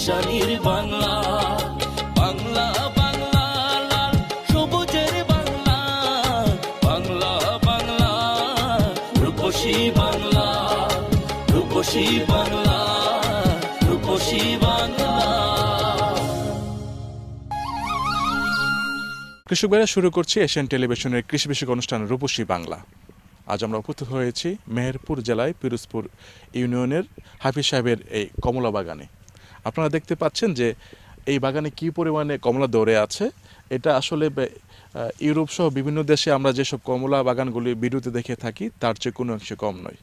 পেশানির বাংলা, বাংলা বাংলা লাল সবুজের বাংলা, বাংলা বাংলা রূপসী বাংলা, রূপসী বাংলা, রূপসী বাংলা। কৃষক ভাইরা, শুরু করছি এশিয়ান টেলিভিশনের কৃষি বিষয়ক অনুষ্ঠান রূপসী বাংলা। আজ আমরা উপস্থিত হয়েছি মেহেরপুর জেলায় পিরোজপুর ইউনিয়নের হাফিজ সাহেবের এই কমলা বাগানে। আপনারা দেখতে পাচ্ছেন যে এই বাগানে কী পরিমাণে কমলা ধরে আছে। এটা আসলে ইউরোপ সহ বিভিন্ন দেশে আমরা যেসব কমলা বাগানগুলি ভিডিওতে দেখে থাকি তার চেয়ে কোনো অংশে কম নয়।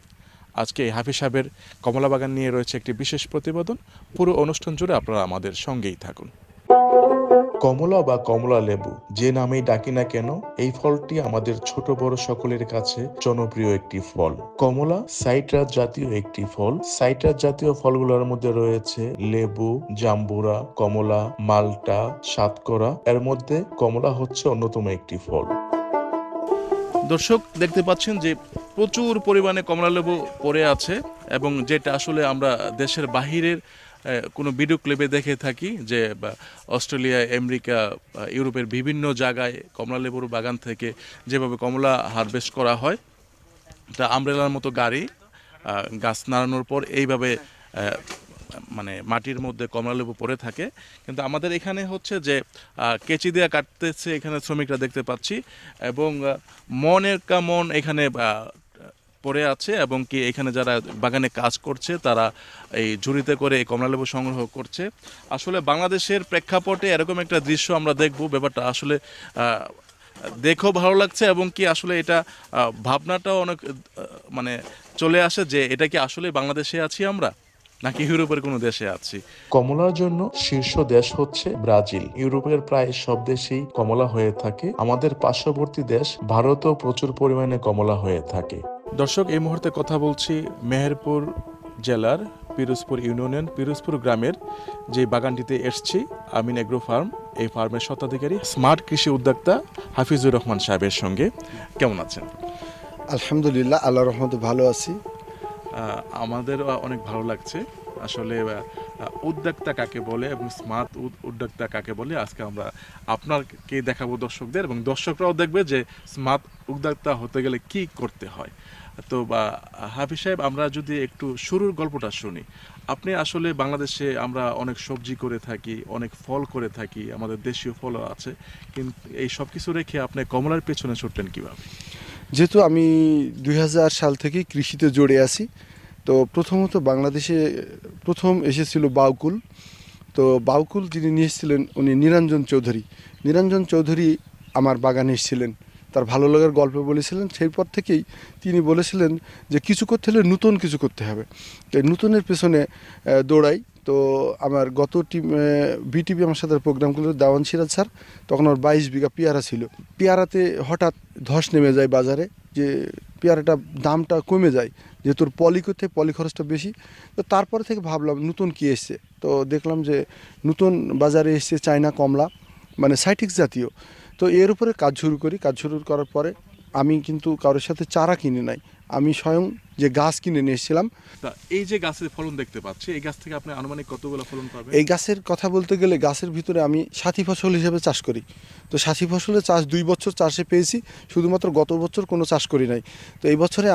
আজকে এই হাফিজ সাহেবের কমলা বাগান নিয়ে রয়েছে একটি বিশেষ প্রতিবেদন। পুরো অনুষ্ঠান জুড়ে আপনারা আমাদের সঙ্গেই থাকুন। কমলা বা কমলা লেবু যে নামেই ডাকি না কেন, এই ফলটি আমাদের ছোট বড় সকলের কাছে জনপ্রিয় একটি ফল। কমলা সাইট্রাস জাতীয় একটি ফল। সাইট্রাস জাতীয় ফলগুলোর মধ্যে রয়েছে লেবু, জাম্বুরা, কমলা, মাল্টা, সাতকরা। এর মধ্যে কমলা হচ্ছে অন্যতম একটি ফল। দর্শক দেখতে পাচ্ছেন যে প্রচুর পরিমাণে কমলা লেবু পড়ে আছে, এবং যেটা আসলে আমরা দেশের বাহিরের কোনো ভিডিও ক্লিপে দেখে থাকি যে অস্ট্রেলিয়া, আমেরিকা, ইউরোপের বিভিন্ন জায়গায় কমলা লেবুর বাগান থেকে যেভাবে কমলা হারভেস্ট করা হয়, তা আমব্রেলার মতো গাড়ি গাছ নাড়ানোর পর এইভাবে মানে মাটির মধ্যে কমলা লেবু পড়ে থাকে। কিন্তু আমাদের এখানে হচ্ছে যে কেচি দিয়ে কাটতেছে এখানে শ্রমিকরা দেখতে পাচ্ছি, এবং মনের মন এখানে পড়ে আছে, এবং কি এখানে যারা বাগানে কাজ করছে তারা এই ঝুড়িতে করে এই কমলালেবু সংগ্রহ করছে। আসলে বাংলাদেশের প্রেক্ষাপটে এরকম একটা দৃশ্য আমরা দেখব, ব্যাপারটা আসলে দেখেও ভালো লাগছে, এবং কি আসলে এটা ভাবনাটাও অনেক মানে চলে আসে যে এটা কি আসলে বাংলাদেশে আছি আমরা নাকি ইউরোপের কোনো দেশে আছি। কমলার জন্য শীর্ষ দেশ হচ্ছে ব্রাজিল। ইউরোপের প্রায় সব দেশেই কমলা হয়ে থাকে। আমাদের পার্শ্ববর্তী দেশ ভারতেও প্রচুর পরিমাণে কমলা হয়ে থাকে। দর্শক, এই মুহূর্তে কথা বলছি মেহেরপুর জেলার পিরোজপুর ইউনিয়ন পিরোজপুর গ্রামের যে বাগানটিতে এসছি, আমিন এগ্রো ফার্ম। এই ফার্মের স্বত্বাধিকারী স্মার্ট কৃষি উদ্যোক্তা হাফিজুর রহমান সাহেবের সঙ্গে। কেমন আছেন? আলহামদুলিল্লাহ, আল্লাহর রহমতে ভালো আছি। আমাদের অনেক ভালো লাগছে। আসলে উদ্যোক্তা কাকে বলে এবং স্মার্ট উদ্যোক্তা কাকে বলে আজকে আমরা আপনাকে দেখাবো দর্শকদের, এবং দর্শকরাও দেখবে যে স্মার্ট উদ্যোক্তা হতে গেলে কি করতে হয়। তো হাফিজ সাহেব, আমরা যদি একটু শুরুর গল্পটা শুনি। আপনি আসলে বাংলাদেশে আমরা অনেক সবজি করে থাকি, অনেক ফল করে থাকি, আমাদের দেশীয় ফলও আছে, কিন্তু এই সব কিছু রেখে আপনি কমলার পেছনে ছুটলেন কীভাবে? যেহেতু আমি 2000 সাল থেকে কৃষিতে জড়ে আছি, তো প্রথমত বাংলাদেশে প্রথম এসেছিল বাউকুল। তো বাউকুল যিনি নিয়ে এসেছিলেন উনি নিরঞ্জন চৌধুরী। নিরঞ্জন চৌধুরী আমার বাগানে এসেছিলেন, তার ভালো লাগার গল্প বলেছিলেন। সেই পর থেকেই তিনি বলেছিলেন যে কিছু করতে হলে নতুন কিছু করতে হবে। তো নতুনের পেছনে দৌড়াই। তো আমার গত বিটিভি আমার সাথে প্রোগ্রাম করলো দাওয়ান সিরাজ স্যার, তখন আমার 22 বিঘা পেয়ারা ছিল। পেয়ারাতে হঠাৎ ধস নেমে যায় বাজারে, যে পেয়ারাটা দামটা কমে যায়, যেহেতু পলি খরচটা বেশি। তো তারপরে থেকে ভাবলাম নতুন কি এসছে, তো দেখলাম যে নতুন বাজারে এসছে চায়না কমলা, মানে সাইটিক্স জাতীয়। তো এর উপরে কাজ শুরু করার পরে আমি কিন্তু কারোর সাথে চারা কিনে নাই, আমি স্বয়ং যে গাছ কিনে নিয়ে এসেছিলাম। এই যে গাছের ফলন দেখতে পাচ্ছি, এই গাছ থেকে আপনি আনুমানিক কতগুলো ফলন পাবেন? এই গাছের কথা বলতে গেলে গাছের ভিতরে আমি সাথী ফসল হিসেবে চাষ করি। তো সাথী ফসলের চাষ 2 বছর চাষে পেয়েছি, শুধুমাত্র গত বছর কোনো চাষ করি নাই। তো এই বছরে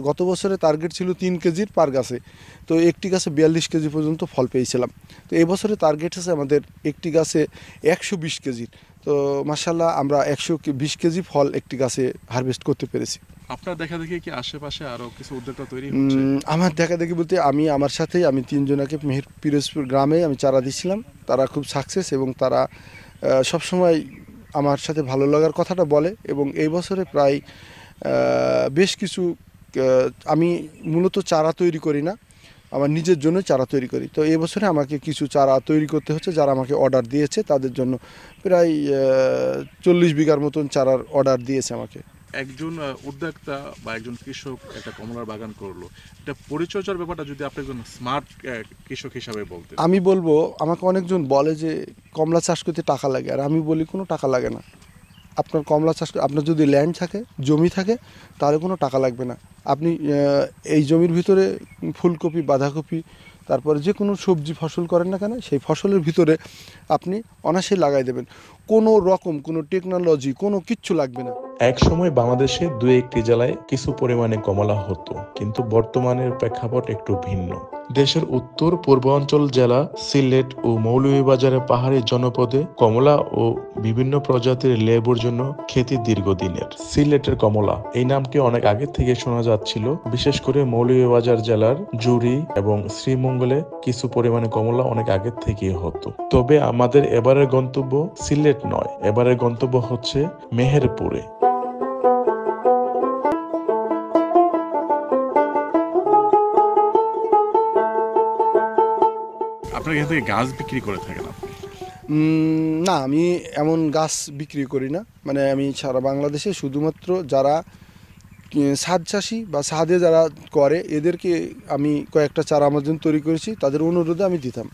গত বছরে টার্গেট ছিল 3 কেজির পার গাছে, তো একটি গাছে 42 কেজি পর্যন্ত ফল পেয়েছিলাম। তো এই বছরে টার্গেট আছে আমাদের একটি গাছে 120 কেজির। তো মাশাআল্লাহ আমরা 120 কেজি ফল একটি গাছে হারভেস্ট করতে পেরেছি। আপনার দেখা দেখি কি আশেপাশে আরো কিছু উদ্যোক্তা তৈরি হচ্ছে? আমার দেখা দেখি বলতে আমার সাথেই আমি 3 জনকে পিরোজপুর গ্রামে আমি চারা দিচ্ছিলাম। তারা খুব সাকসেস, এবং তারা সবসময় আমার সাথে ভালো লাগার কথাটা বলে। এবং এই বছরে প্রায় বেশ কিছু, আমি মূলত চারা তৈরি করি না, আমার নিজের জন্য চারা তৈরি করি। তো এই বছরে আমাকে কিছু চারা তৈরি করতে হচ্ছে, যারা আমাকে অর্ডার দিয়েছে তাদের জন্য প্রায় 40 বিঘার মতন চারার অর্ডার দিয়েছে আমাকে। একজন উদ্যোক্তা বা একজন কৃষক একটা কমলার বাগান করলো, এটা পরিচর্যার ব্যাপারটা যদি আপনি একজন স্মার্ট কৃষক হিসাবে বলতেন। আমি বলবো, আমাকে অনেকজন বলে যে কমলা চাষ করতে টাকা লাগে, আর আমি বলি কোনো টাকা লাগে না। আপনার কমলা চাষ, আপনার যদি ল্যান্ড থাকে, জমি থাকে, তাহলে কোনো টাকা লাগবে না। আপনি এই জমির ভিতরে ফুলকপি, বাঁধাকপি, তারপরে যে কোনো সবজি ফসল করেন না কেন সেই ফসলের ভিতরে আপনি অনায়াসে লাগাই দেবেন, কোনো রকম কোনো টেকনোলজি কোনো কিচ্ছু লাগবে না। এক সময় বাংলাদেশে দুই একটি জেলায় কিছু পরিমাণে কমলা হতো, কিন্তু বর্তমানের প্রেক্ষাপট একটু ভিন্ন। দেশের উত্তর পূর্বাঞ্চল জেলা সিলেট ও মৌলভীবাজারের পাহাড়ি জনপদে কমলা ও বিভিন্ন প্রজাতির লেবুর জন্য খ্যাতি দীর্ঘদিনের। সিলেটের কমলা এই নামটি অনেক আগে থেকে শোনা যাচ্ছিল, বিশেষ করে মৌলভীবাজার জেলার জুড়ি এবং শ্রীমঙ্গলে কিছু পরিমাণে কমলা অনেক আগে থেকেই হতো। তবে আমাদের এবারের গন্তব্য সিলেট নয়, এবারের গন্তব্য হচ্ছে মেহেরপুরে। আপনার এখান থেকে গাছ বিক্রি করে থাকেন আপনি? না, আমি এমন গাছ বিক্রি করি না। মানে আমি সারা বাংলাদেশে শুধুমাত্র যারা ছাদ চাষি বা ছাদে যারা করে এদেরকে আমি কয়েকটা চারা আমার জন্য তৈরি করেছি, তাদের অনুরোধে আমি দিতাম।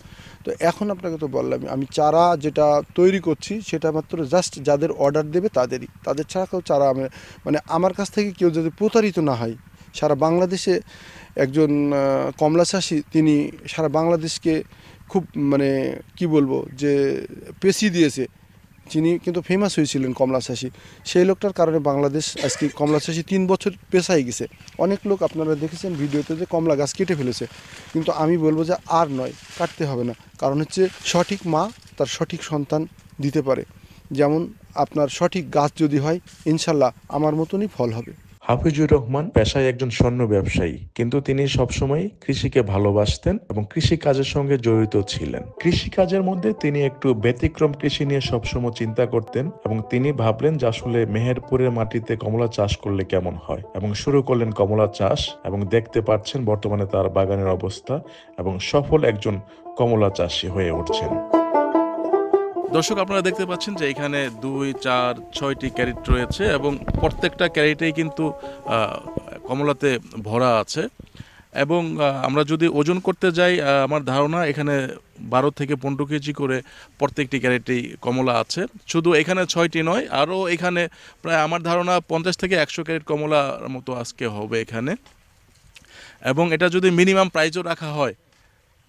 তো এখন আপনাকে তো বললাম আমি চারা যেটা তৈরি করছি সেটা মাত্র জাস্ট যাদের অর্ডার দেবে তাদেরই, তাদের ছাড়া কেউ চারা আমি মানে আমার কাছ থেকে কেউ যদি প্রতারিত না হয়। সারা বাংলাদেশে একজন কমলা চাষি, তিনি সারা বাংলাদেশকে খুব মানে কি বলবো যে পেশি দিয়েছে, যিনি কিন্তু ফেমাস হয়েছিলেন কমলা চাষি। সেই লোকটার কারণে বাংলাদেশ আজকে কমলা চাষি 3 বছর পেশায় গেছে। অনেক লোক আপনারা দেখেছেন ভিডিওতে যে কমলা গাছ কেটে ফেলেছে, কিন্তু আমি বলবো যে আর নয়, কাটতে হবে না। কারণ হচ্ছে সঠিক মা তার সঠিক সন্তান দিতে পারে। যেমন আপনার সঠিক গাছ যদি হয়, ইনশাল্লাহ আমার মতনই ফল হবে। হাফিজুর রহমান পেশায় একজন স্বর্ণ ব্যবসায়ী, কিন্তু তিনি সবসময় কৃষিকে ভালোবাসতেন এবং কৃষি কাজের সঙ্গে জড়িত ছিলেন। কৃষি কাজের মধ্যে তিনি একটু ব্যতিক্রম কৃষি নিয়ে সবসময় চিন্তা করতেন এবং তিনি ভাবলেন যে আসলে মেহেরপুরের মাটিতে কমলা চাষ করলে কেমন হয়, এবং শুরু করলেন কমলা চাষ। এবং দেখতে পাচ্ছেন বর্তমানে তার বাগানের অবস্থা, এবং সফল একজন কমলা চাষী হয়ে উঠছেন। দর্শক, আপনারা দেখতে পাচ্ছেন যে এখানে 2, 4, 6টি ক্যারেট রয়েছে এবং প্রত্যেকটা ক্যারেটেই কিন্তু কমলাতে ভরা আছে। এবং আমরা যদি ওজন করতে যাই, আমার ধারণা এখানে 12 থেকে 15 কেজি করে প্রত্যেকটি ক্যারেটেই কমলা আছে। শুধু এখানে 6টি নয়, আরও এখানে প্রায় আমার ধারণা 50 থেকে 100 ক্যারেট কমলার মতো আজকে হবে এখানে। এবং এটা যদি মিনিমাম প্রাইসও রাখা হয়,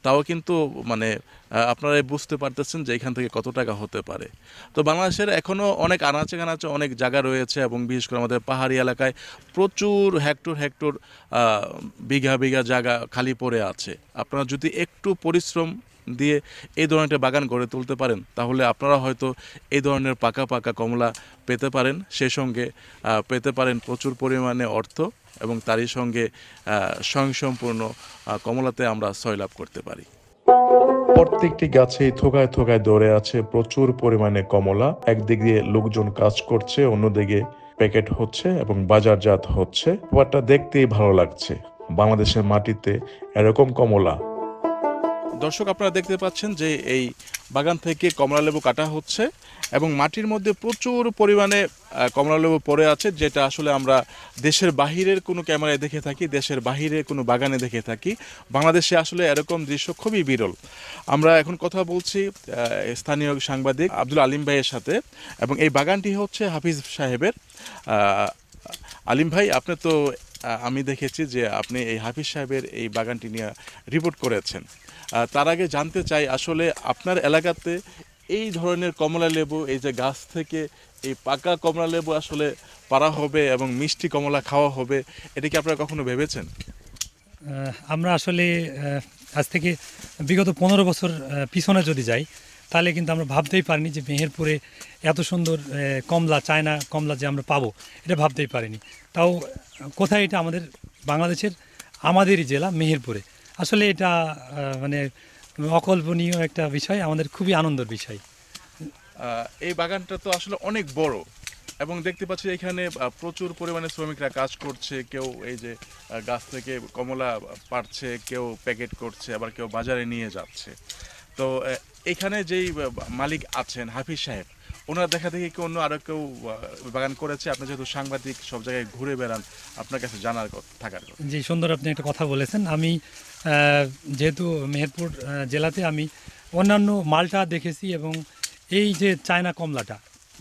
তাও কিন্তু মানে আপনারা বুঝতে পারতেছেন যে এখান থেকে কত টাকা হতে পারে। তো বাংলাদেশের এখনও অনেক আনাচে কানাচে অনেক জায়গা রয়েছে, এবং বিশেষ করে আমাদের পাহাড়ি এলাকায় প্রচুর হেক্টর বিঘা বিঘা জায়গা খালি পড়ে আছে। আপনারা যদি একটু পরিশ্রম দিয়ে এই ধরনের একটা বাগান গড়ে তুলতে পারেন, তাহলে আপনারা হয়তো এই ধরনের পাকা পাকা কমলা পেতে পারেন। সেই সঙ্গে পেতে পারেন প্রচুর পরিমাণে অর্থ, এবং তারই সঙ্গে স্বয়ংসম্পূর্ণ কমলাতে আমরা সয়লাভ করতে পারি। প্রত্যেকটি গাছে থোকায় থোকায় ধরে আছে প্রচুর পরিমাণে কমলা। একদিক দিয়ে লোকজন কাজ করছে, অন্যদিকে প্যাকেট হচ্ছে এবং বাজারজাত হচ্ছে। ব্যাপারটা দেখতেই ভালো লাগছে, বাংলাদেশের মাটিতে এরকম কমলা। দর্শক, আপনারা দেখতে পাচ্ছেন যে এই বাগান থেকে কমলালেবু কাটা হচ্ছে এবং মাটির মধ্যে প্রচুর পরিমাণে কমলালেবু পড়ে আছে, যেটা আসলে আমরা দেশের বাহিরের কোনো ক্যামেরায় দেখে থাকি, দেশের বাহিরে কোনো বাগানে দেখে থাকি। বাংলাদেশে আসলে এরকম দৃশ্য খুবই বিরল। আমরা এখন কথা বলছি স্থানীয় সাংবাদিক আব্দুল আলিম ভাইয়ের সাথে, এবং এই বাগানটি হচ্ছে হাফিজ সাহেবের। আলিম ভাই, আপনি তো আমি দেখেছি যে আপনি এই হাফিজ সাহেবের এই বাগানটি নিয়ে রিপোর্ট করেছেন। তার আগে জানতে চাই, আসলে আপনার এলাকাতে এই ধরনের কমলা লেবু, এই যে গাছ থেকে এই পাকা কমলা লেবু আসলে পাড়া হবে এবং মিষ্টি কমলা খাওয়া হবে, এটা কি আপনারা কখনো ভেবেছেন? আমরা আসলে আজ থেকে বিগত 15 বছর পিছনে যদি যাই, তাহলে কিন্তু আমরা ভাবতেই পারিনি যে মেহেরপুরে এত সুন্দর কমলা, চায়না কমলা যে আমরা পাবো, এটা ভাবতেই পারিনি। তাও কোথায় এটা আমাদের বাংলাদেশের আমাদেরই জেলা মেহেরপুরে। আসলে এটা মানে অকল্পনীয় একটা বিষয়, আমাদের খুবই আনন্দের বিষয়। এই বাগানটা তো আসলে অনেক বড়, এবং দেখতে পাচ্ছি এখানে প্রচুর পরিমাণে শ্রমিকরা কাজ করছে। কেউ এই যে গাছ থেকে কমলা পাড়ছে, কেউ প্যাকেট করছে, আবার কেউ বাজারে নিয়ে যাচ্ছে। তো এখানে যেই মালিক আছেন হাফিজ সাহেব, ওনার দেখা দেখি কি অন্য আরও কেউ বাগান করেছে? আপনি যেহেতু সাংবাদিক, সব জায়গায় ঘুরে বেড়ান, আপনার কাছে জানার থাকার কথা। জি, সুন্দর আপনি একটা কথা বলেছেন। আমি যেহেতু মেহেরপুর জেলাতে আমি অন্যান্য মালটা দেখেছি, এবং এই যে চায়না কমলাটা,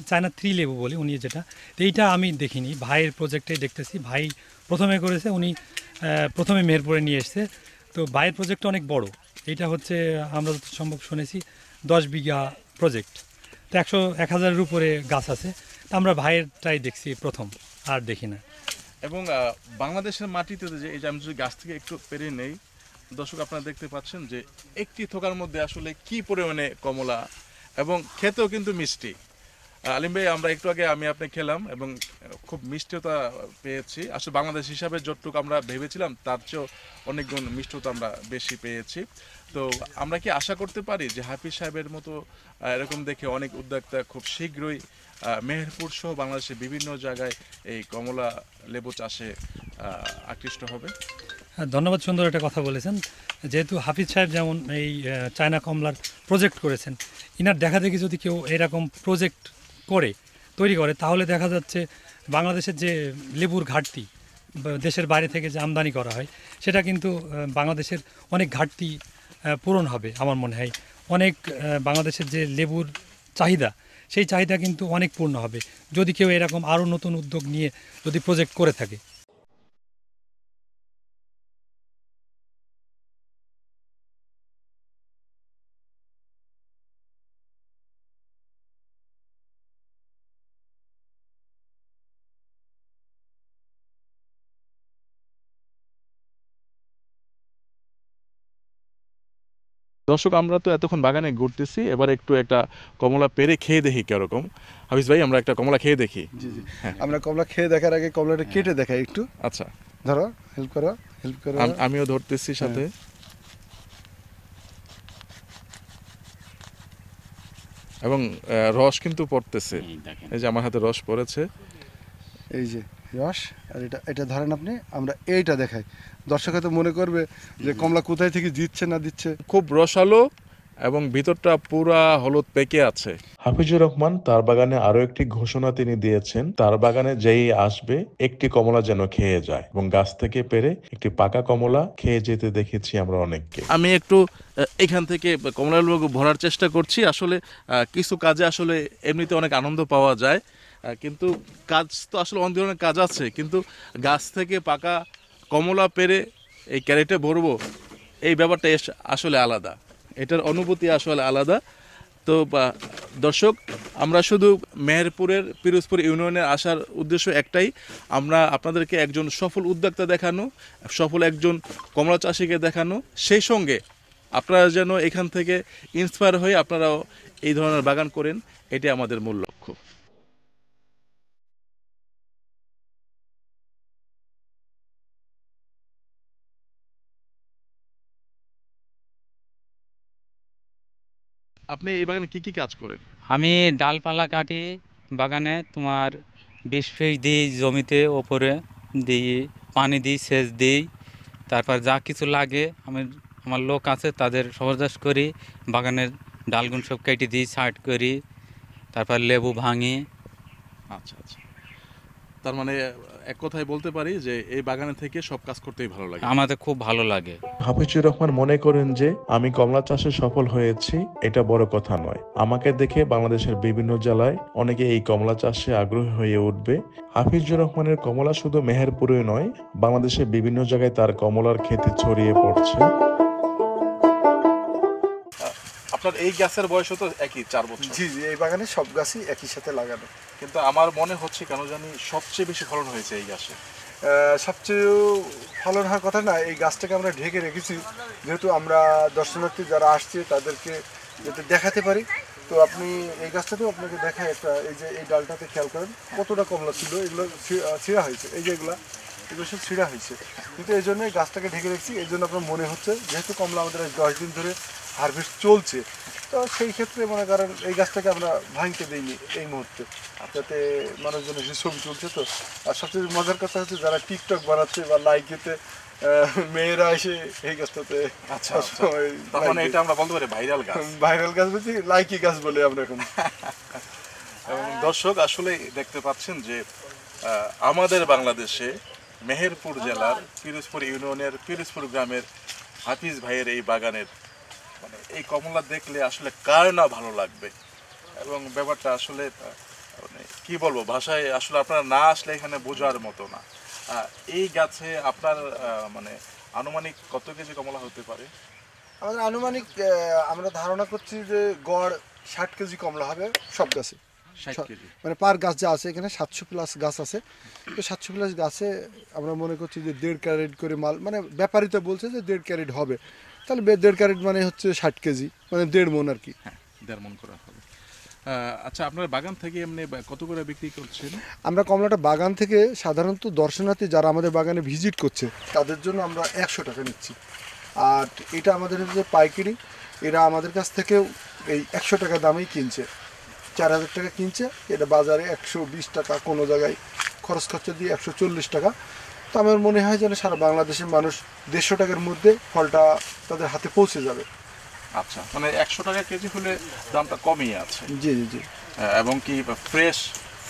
চায়না 3 লেবু বলে উনি যেটা, এইটা আমি দেখিনি। ভাইয়ের প্রজেক্টে দেখতেছি, ভাই প্রথমে করেছে, উনি প্রথমে মেহেরপুরে নিয়ে এসছে। তো ভাইয়ের প্রজেক্টটা অনেক বড়, এইটা হচ্ছে আমরা যত সম্ভব শুনেছি 10 বিঘা প্রজেক্ট, তো 100-1000-এর উপরে গাছ আছে। তো আমরা ভাইয়েরটাই দেখছি প্রথম, আর দেখি না। এবং বাংলাদেশের মাটিতে যে এই যে আমি যদি গাছ থেকে একটু পেরে নেই, দর্শক আপনারা দেখতে পাচ্ছেন যে একটি থোকার মধ্যে আসলে কি পরিমাণে কমলা, এবং খেতেও কিন্তু মিষ্টি। আলিম ভাই, আমরা একটু আগে আপনি খেলাম এবং খুব মিষ্টিতা পেয়েছি। আসলে বাংলাদেশ হিসাবে যতটুকু আমরা ভেবেছিলাম তার চেয়েও অনেক গুণ মিষ্টতা আমরা বেশি পেয়েছি। তো আমরা কি আশা করতে পারি যে হাফিজ সাহেবের মতো এরকম দেখে অনেক উদ্যোক্তা খুব শীঘ্রই মেহেরপুর সহ বাংলাদেশের বিভিন্ন জায়গায় এই কমলা লেবু চাষে আকৃষ্ট হবে? হ্যাঁ, ধন্যবাদ, সুন্দর একটা কথা বলেছেন। যেহেতু হাফিজ সাহেব যেমন এই চায়না কমলার প্রজেক্ট করেছেন, ইনার দেখা দেখি যদি কেউ এরকম প্রজেক্ট তৈরি করে, তাহলে দেখা যাচ্ছে বাংলাদেশের যে লেবুর ঘাটতি, দেশের বাইরে থেকে যে আমদানি করা হয়, সেটা কিন্তু বাংলাদেশের অনেক ঘাটতি পূরণ হবে আমার মনে হয়। অনেক বাংলাদেশের যে লেবুর চাহিদা, সেই চাহিদা কিন্তু অনেক পূর্ণ হবে যদি কেউ এরকম আরও নতুন উদ্যোগ নিয়ে যদি প্রজেক্ট করে থাকে। দর্শক, আমরা তো এতক্ষণ বাগানে ঘুরতেছি, এবার একটু একটা কমলা পেরে খেয়ে দেখি কিরকম। হাফিজ ভাই, আমরা একটা কমলা খেয়ে দেখি। জি জি, আমরা কমলা খেয়ে দেখার আগে কমলাটা কেটে দেখাই একটু। আচ্ছা, ধরো, হেল্প করো। আমিও ধরতেছি সাথে। এবং রস কিন্তু পড়তেছে, এই যে আমার হাতে রস পড়েছে, এই যে রস। আর এটা ধরেন আপনি, আমরা এইটা দেখাই, দর্শক হয়তো মনে করবে যে কমলা কোথায় থেকে দিচ্ছে না দিচ্ছে। খুব রসালো এবং ভিতরটা পুরা হলুদ পেকে আছে। হাফিজুর রহমান তার বাগানে আরো একটি ঘোষণা তিনি দিয়েছেন, তার বাগানে যেই আসবে একটি কমলা যেন খেয়ে যায়, এবং গাছ থেকে পেরে একটি পাকা কমলা খেয়ে যেতে দেখেছি আমরা অনেককে। আমি একটু এখান থেকে কমলা লেবু ভরার চেষ্টা করছি। আসলে কিছু কাজে আসলে এমনিতে অনেক আনন্দ পাওয়া যায়, কিন্তু কাজ তো আসলে অনেক ধরনের কাজ আছে, কিন্তু গাছ থেকে পাকা কমলা পেরে এই ক্যারেটে ভরবো, এই ব্যাপারটা আসলে আলাদা, এটার অনুভূতি আসলে আলাদা। তো দর্শক, আমরা শুধু মেহেরপুরের পিরোজপুর ইউনিয়নে আসার উদ্দেশ্য একটাই, আমরা আপনাদেরকে একজন সফল উদ্যোক্তা দেখানো, সফল একজন কমলা চাষিকে দেখানো, সেই সঙ্গে আপনারা যেন এখান থেকে ইন্সপায়ার হয়ে আপনারাও এই ধরনের বাগান করেন, এটাই আমাদের মূল লক্ষ্য। আপনি এই বাগানে কি কি কাজ করেন? আমি ডালপালা কাটি বাগানে, তোমার বিষ ফিষ দিই জমিতে, ওপরে দিই, পানি দিই, সেচ দিই, তারপর যা কিছু লাগে আমার লোক আছে, তাদের সহবাস করি, বাগানের ডালগুন সব কেটে দিই, সাইড করি, তারপর লেবু ভাঙি। আচ্ছা আচ্ছা, তার মানে এক কথায় বলতে পারি যে এই বাগানে থেকে সব কাজ করতেই ভালো লাগে। আমাদের খুব ভালো লাগে। হাফিজুর রহমান মনে করেন যে আমি কমলা চাষে সফল হয়েছি এটা বড় কথা নয়, আমাকে দেখে বাংলাদেশের বিভিন্ন জেলায় অনেকে এই কমলা চাষে আগ্রহী হয়ে উঠবে। হাফিজুর রহমানের কমলা শুধু মেহেরপুরে নয়, বাংলাদেশের বিভিন্ন জায়গায় তার কমলার ক্ষেতে ছড়িয়ে পড়ছে। আপনার এই গাছের বয়স তো একই 4 বছর? জি জি, এই বাগানে সব গাছই একই সাথে লাগানো, কিন্তু আমার মনে হচ্ছে কেন জানি সবচেয়ে বেশি ফলন হয়েছে এই গাছে। সবচেয়ে ফলন হওয়ার কথা না, এই গাছটাকে আমরা ঢেকে রেখেছি, যেহেতু আমরা দর্শনার্থী যারা আসছে তাদেরকে যাতে দেখাতে পারি। তো আপনি এই গাছটাতেও আপনাকে দেখায় একটা, এই যে এই ডালটাতে খেয়াল করেন কতটা কমলা ছিল, এগুলো ছিঁড়া হয়েছে, এই যে এগুলো সব ছিঁড়া হয়েছে, কিন্তু এই জন্য এই গাছটাকে ঢেকে রেখেছি। এই জন্য আপনার মনে হচ্ছে যেহেতু কমলা আমাদের 10 দিন ধরে হারভেস্ট চলছে, তো সেই ক্ষেত্রে মনে করেন এই গাছটাকে আমরা ভাঙতে দিইনি এই মুহূর্তে, যাতে মানুষজন এসে ছবি তুলছে। তো আর সবচেয়ে মজার কথা হচ্ছে যারা টিকটক বানাচ্ছে বা লাইকেতে মেয়েরা এসে এই গাছটাতে, আচ্ছা, তখন এটা আমরা বলতে পারি ভাইরাল গাছ। ভাইরাল গাছ বলছি, লাইকি গাছ বলে আমরা এখন। এবং দর্শক, আসলে দেখতে পাচ্ছেন যে আমাদের বাংলাদেশে মেহেরপুর জেলার পিরোজপুর ইউনিয়নের পিরোজপুর গ্রামের হাফিজ ভাইয়ের এই বাগানের মানে এই কমলা দেখলে আসলে কার না ভালো লাগবে, এবং ব্যাপারটা আসলে মানে কি বলবো, ভাষায় আসলে আপনারা না আসলে এখানে বোঝার মতো না। এই গাছে আপনার মানে আনুমানিক কত কেজি কমলা হতে পারে? আমাদের আনুমানিক আমরা ধারণা করছি যে গড় 60 কেজি কমলা হবে সব গাছে। 60 কেজি মানে পার গাছ যা আছে এখানে 700 প্লাস গাছ আছে। তো 700 প্লাস গাছে আমরা মনে করছি যে 1.5 ক্যারেট করে মাল, মানে ব্যাপারীতে বলছে যে 1.5 ক্যারেট হবে, তাহলে 1.5 ক্যারেট মানে হচ্ছে 60 কেজি, মানে 1.5 মণ আর কি। হ্যাঁ 1.5 মণ করা হবে। আচ্ছা, আপনার বাগান থেকে এমনি কত করে বিক্রি করছেন? আমরা কমলাটা বাগান থেকে সাধারণত দর্শনার্থী যারা আমাদের বাগানে ভিজিট করছে তাদের জন্য আমরা 100 টাকা নিচ্ছি। আর এটা আমাদের হচ্ছে পাইকারি, এরা আমাদের কাছ থেকেও এই 100 টাকা দামেই কিনছে, 4000 টাকা কিনছে, এটা বাজারে 120 টাকা, কোনো জায়গায় খরচ খরচা দিয়ে 140 টাকা। তো আমার মনে হয় যেন সারা বাংলাদেশের মানুষ 150 টাকার মধ্যে ফলটা তাদের হাতে পৌঁছে যাবে। আচ্ছা, মানে 100 টাকা কেজি হলে দামটা কমই আছে। জি জি জি। এবং কি ফ্রেশ,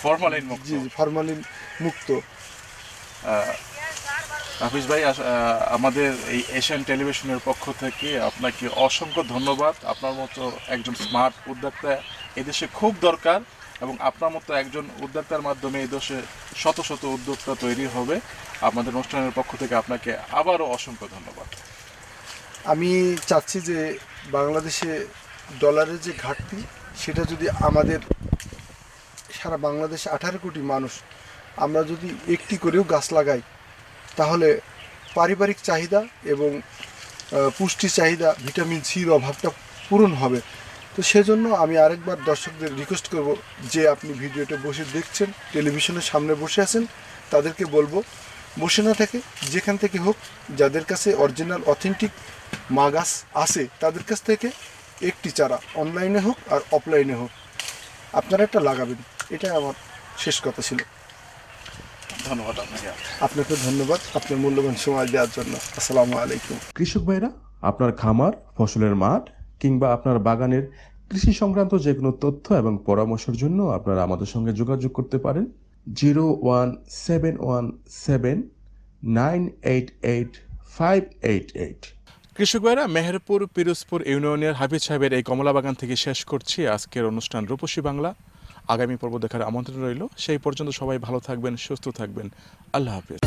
ফরমালিন মুক্ত? জি জি, ফরমালিন মুক্ত। হাফিজ ভাই, আমাদের এই এশিয়ান টেলিভিশনের পক্ষ থেকে আপনাকে অসংখ্য ধন্যবাদ। আপনার মতো একজন স্মার্ট উদ্যোক্তা এদেশে খুব দরকার, এবং আপনার মতো একজন উদ্যোক্তার মাধ্যমে এই দেশে শত শত উদ্যোক্তা তৈরি হবে। আমাদের অনুষ্ঠানের পক্ষ থেকে আপনাকে আবারও অসংখ্য ধন্যবাদ। আমি চাচ্ছি যে বাংলাদেশে ডলারের যে ঘাটতি, সেটা যদি আমাদের সারা বাংলাদেশে 18 কোটি মানুষ আমরা যদি একটি করেও গাছ লাগাই, তাহলে পারিবারিক চাহিদা এবং পুষ্টি চাহিদা, ভিটামিন সির অভাবটা পূরণ হবে। তো সেজন্য আমি আরেকবার দর্শকদের রিকোয়েস্ট করব যে আপনি ভিডিওটা বসে দেখছেন, টেলিভিশনের সামনে বসে আছেন, তাদেরকে বলবো বসে না থেকে যেখান থেকে হোক, যাদের কাছে অরিজিনাল অথেন্টিক মা গাছ আছে তাদের কাছ থেকে একটি চারা, অনলাইনে হোক আর অফলাইনে হোক, আপনারা একটা লাগাবেন। এটাই আমার শেষ কথা ছিল। ধন্যবাদ আপনাকে। আপনাকে ধন্যবাদ আপনার মূল্যবান সময় দেওয়ার জন্য। আসসালামু আলাইকুম। কৃষক ভাইরা, আপনার খামার, ফসলের মাঠ কিংবা আপনার বাগানের কৃষি সংক্রান্ত যে কোনো তথ্য এবং পরামর্শের জন্য আপনারা আমাদের সঙ্গে যোগাযোগ করতে পারেন 01717988588। কৃষক ভাইরা, মেহেরপুর পিরোজপুর ইউনিয়নের হাফিজ সাহেবের এই কমলা বাগান থেকে শেষ করছি আজকের অনুষ্ঠান রূপসী বাংলা। আগামী পর্ব দেখার আমন্ত্রণ রইল। সেই পর্যন্ত সবাই ভালো থাকবেন, সুস্থ থাকবেন। আল্লাহ হাফিজ।